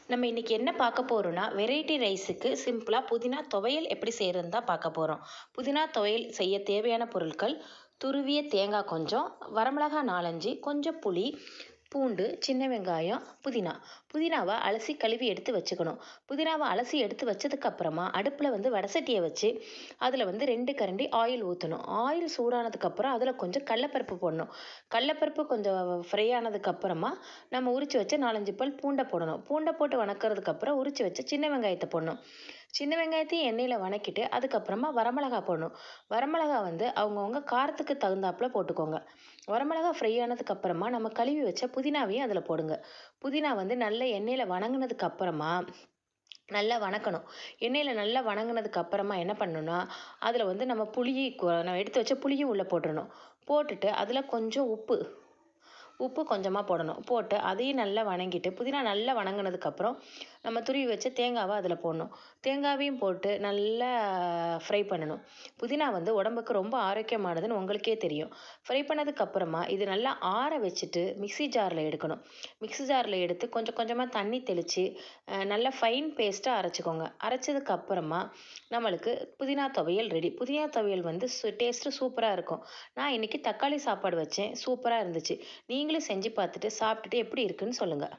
நம்ம இன்னைக்கு என்ன பார்க்க போறோம்னா, வெரைட்டி ரைஸுக்கு சிம்பிளா புதினா துவையல் எப்படி செய்யறதுன்னு தான் பார்க்க போறோம். புதினா துவையல் செய்ய தேவையான பொருட்கள்: துருவிய தேங்காய் கொஞ்சம், வரமிளகா 4, 5, கொஞ்சம் புளி, பூண்டு, சின்ன வெங்காயம், புதினா. புதினாவை அலசி கழுவி எடுத்து வச்சுக்கணும். புதினாவை அலசி எடுத்து வச்சதுக்கு அப்புறமா அடுப்பில் வடை சட்டியை வச்சு அதில் 2 கரண்டி ஆயில் ஊற்றணும். ஆயில் சூடானதுக்கு அப்புறம் அதில் கொஞ்சம் கடலப்பருப்பு போடணும். கடலப்பருப்பு கொஞ்சம் ஃப்ரை ஆனதுக்கு அப்புறமா நம்ம உரிச்சு வச்ச 4, 5 பல் பூண்டை போடணும். பூண்டை போட்டு வணக்கிறதுக்கு அப்புறம் உரிச்சு வச்ச சின்ன வெங்காயத்தை போடணும். சின்ன வெங்காயத்தையும் எண்ணெயில் வணக்கிட்டு அதுக்கப்புறமா வரமிளகா போடணும். வரமிளகா அவங்கவுங்க காரத்துக்கு தகுந்தாப்புல போட்டுக்கோங்க. வரமிளகா ஃப்ரை ஆனதுக்கு அப்புறமா நம்ம கழுவி வச்ச புதினாவையும் அதில் போடுங்க. புதினா நல்ல எண்ணெயில் வணங்கினதுக்கு அப்புறமா நல்லா வணக்கணும். எண்ணெயில் நல்லா வணங்கினதுக்கு அப்புறமா என்ன பண்ணணும்னா, அதில் நம்ம நம்ம எடுத்து வச்ச புளியும் உள்ளே போட்டுறணும். போட்டுட்டு அதில் கொஞ்சம் உப்பு கொஞ்சமாக போடணும். போட்டு அதையும் நல்லா வணங்கிட்டு புதினா நல்லா வணங்கினதுக்கப்புறம் நம்ம துருவி வச்ச தேங்காவை அதில் போடணும். தேங்காவையும் போட்டு நல்லா ஃப்ரை பண்ணணும். புதினா உடம்புக்கு ரொம்ப ஆரோக்கியமானதுன்னு உங்களுக்கே தெரியும். ஃப்ரை பண்ணதுக்கப்புறமா இது நல்லா ஆற வச்சுட்டு மிக்ஸி ஜாரில் எடுக்கணும். மிக்ஸி ஜாரில் எடுத்து கொஞ்சம் கொஞ்சமாக தண்ணி தெளித்து நல்லா ஃபைன் பேஸ்ட்டாக அரைச்சிக்கோங்க. அரைச்சதுக்கப்புறமா நம்மளுக்கு புதினா துவையல் ரெடி. புதினா துவையல் டேஸ்ட்டு சூப்பராக இருக்கும். நான் இன்றைக்கி தக்காளி சாப்பாடு வச்சேன். சூப்பராக இருந்துச்சு. நீங்களும் செஞ்சு பார்த்துட்டு சாப்பிட்டுட்டு எப்படி இருக்குன்னு சொல்லுங்கள்.